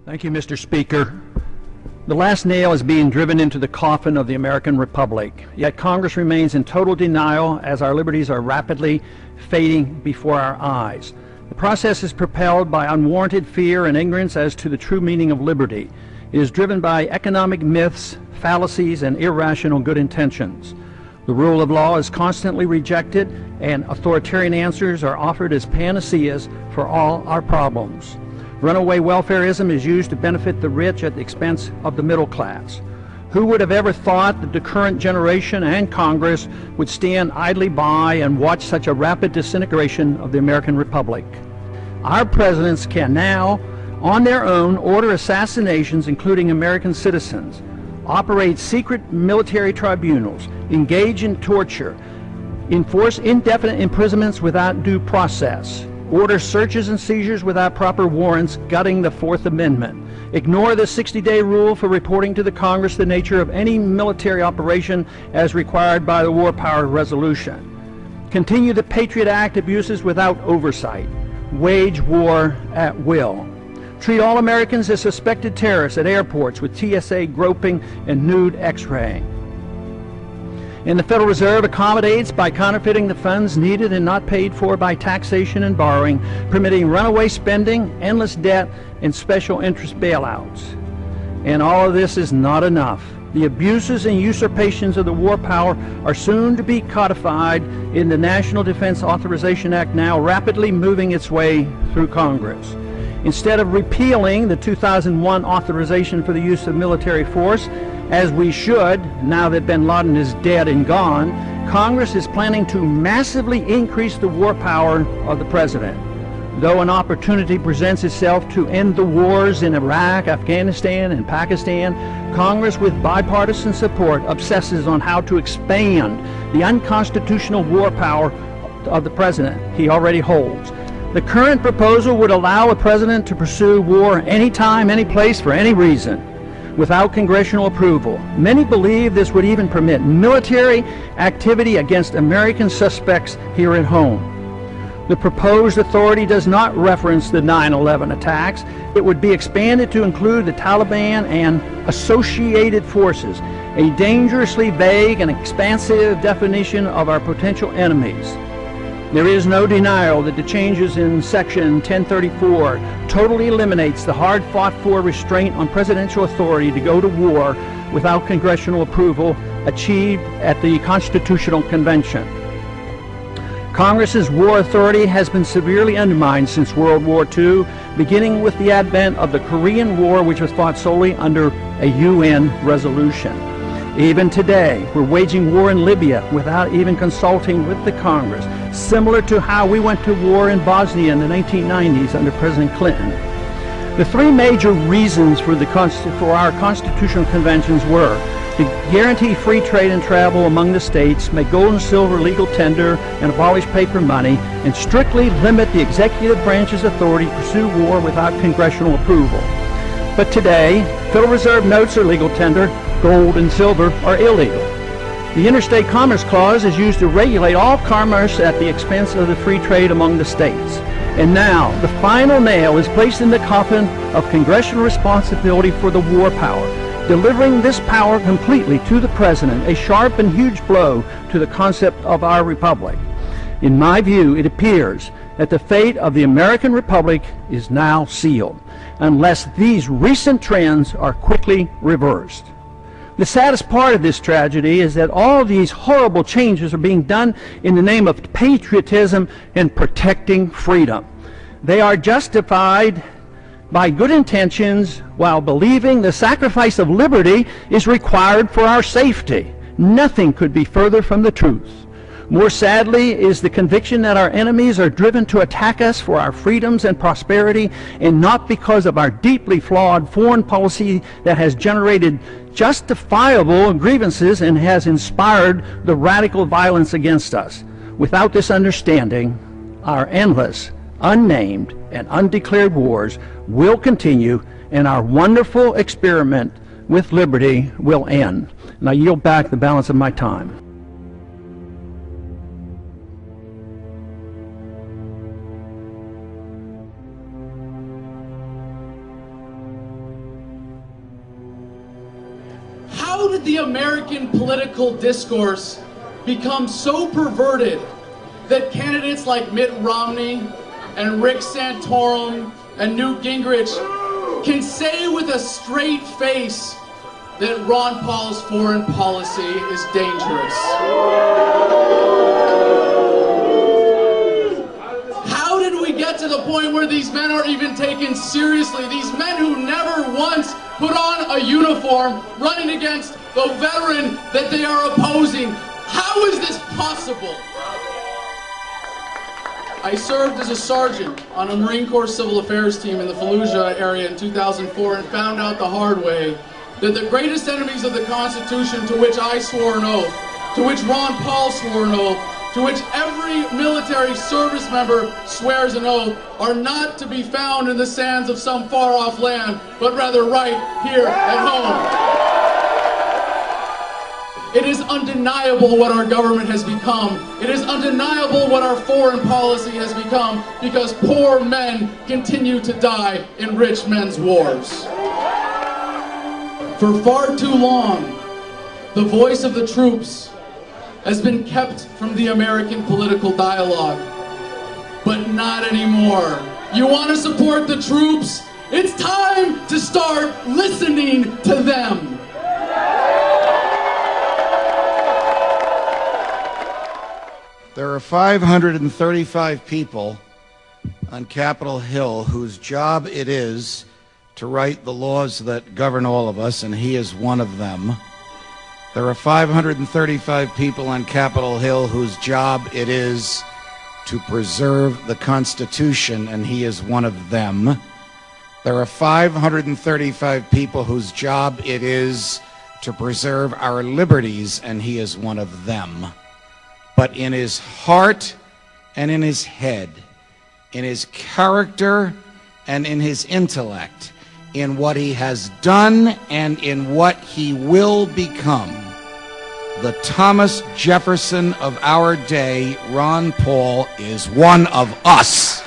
Thank you, Mr. Speaker. The last nail is being driven into the coffin of the American Republic, yet Congress remains in total denial as our liberties are rapidly fading before our eyes. The process is propelled by unwarranted fear and ignorance as to the true meaning of liberty. It is driven by economic myths, fallacies, and irrational good intentions. The rule of law is constantly rejected, and authoritarian answers are offered as panaceas for all our problems. Runaway welfarism is used to benefit the rich at the expense of the middle class. Who would have ever thought that the current generation and Congress would stand idly by and watch such a rapid disintegration of the American Republic? Our presidents can now, on their own, order assassinations, including American citizens, operate secret military tribunals, engage in torture, enforce indefinite imprisonments without due process, order searches and seizures without proper warrants, gutting the Fourth Amendment, ignore the 60-day rule for reporting to the Congress the nature of any military operation as required by the War Power Resolution, continue the Patriot Act abuses without oversight, wage war at will, treat all Americans as suspected terrorists at airports with TSA groping and nude x-raying. And the Federal Reserve accommodates by counterfeiting the funds needed and not paid for by taxation and borrowing, permitting runaway spending, endless debt, and special interest bailouts. And all of this is not enough. The abuses and usurpations of the war power are soon to be codified in the National Defense Authorization Act, now rapidly moving its way through Congress. Instead of repealing the 2001 authorization for the use of military force, as we should, now that bin Laden is dead and gone, Congress is planning to massively increase the war power of the president. Though an opportunity presents itself to end the wars in Iraq, Afghanistan, and Pakistan, Congress, with bipartisan support, obsesses on how to expand the unconstitutional war power of the president he already holds. The current proposal would allow a president to pursue war anytime, any place, for any reason, without congressional approval. Many believe this would even permit military activity against American suspects here at home. The proposed authority does not reference the 9/11 attacks. It would be expanded to include the Taliban and associated forces, a dangerously vague and expansive definition of our potential enemies. There is no denial that the changes in Section 1034 totally eliminates the hard-fought-for restraint on presidential authority to go to war without congressional approval achieved at the Constitutional Convention. Congress's war authority has been severely undermined since World War II, beginning with the advent of the Korean War, which was fought solely under a UN resolution. Even today, we're waging war in Libya without even consulting with the Congress, similar to how we went to war in Bosnia in the 1990s under President Clinton. The three major reasons for our constitutional conventions were to guarantee free trade and travel among the states, make gold and silver legal tender, and abolish paper money, and strictly limit the executive branch's authority to pursue war without congressional approval. But today, Federal Reserve notes are legal tender, gold and silver are illegal. The Interstate Commerce Clause is used to regulate all commerce at the expense of the free trade among the states. And now, the final nail is placed in the coffin of congressional responsibility for the war power, delivering this power completely to the president, a sharp and huge blow to the concept of our republic. In my view, it appears that the fate of the American Republic is now sealed, unless these recent trends are quickly reversed. The saddest part of this tragedy is that all these horrible changes are being done in the name of patriotism and protecting freedom. They are justified by good intentions while believing the sacrifice of liberty is required for our safety. Nothing could be further from the truth. More sadly is the conviction that our enemies are driven to attack us for our freedoms and prosperity, and not because of our deeply flawed foreign policy that has generated justifiable grievances and has inspired the radical violence against us. Without this understanding, our endless, unnamed, and undeclared wars will continue, and our wonderful experiment with liberty will end. And I yield back the balance of my time. How did the American political discourse become so perverted that candidates like Mitt Romney and Rick Santorum and Newt Gingrich can say with a straight face that Ron Paul's foreign policy is dangerous? How did we get to the point where these men are even taken seriously? These men who never once put on a uniform running against the veteran that they are opposing. How is this possible? I served as a sergeant on a Marine Corps Civil Affairs team in the Fallujah area in 2004 and found out the hard way that the greatest enemies of the Constitution, to which I swore an oath, to which Ron Paul swore an oath, to which every military service member swears an oath, are not to be found in the sands of some far-off land, but rather right here at home. It is undeniable what our government has become. It is undeniable what our foreign policy has become, because poor men continue to die in rich men's wars. For far too long, the voice of the troops has been kept from the American political dialogue. But not anymore. You want to support the troops? It's time to start listening to them. There are 535 people on Capitol Hill whose job it is to write the laws that govern all of us, and he is one of them. There are 535 people on Capitol Hill whose job it is to preserve the Constitution, and he is one of them. There are 535 people whose job it is to preserve our liberties, and he is one of them. But in his heart and in his head, in his character and in his intellect, in what he has done and in what he will become, the Thomas Jefferson of our day, Ron Paul, is one of us.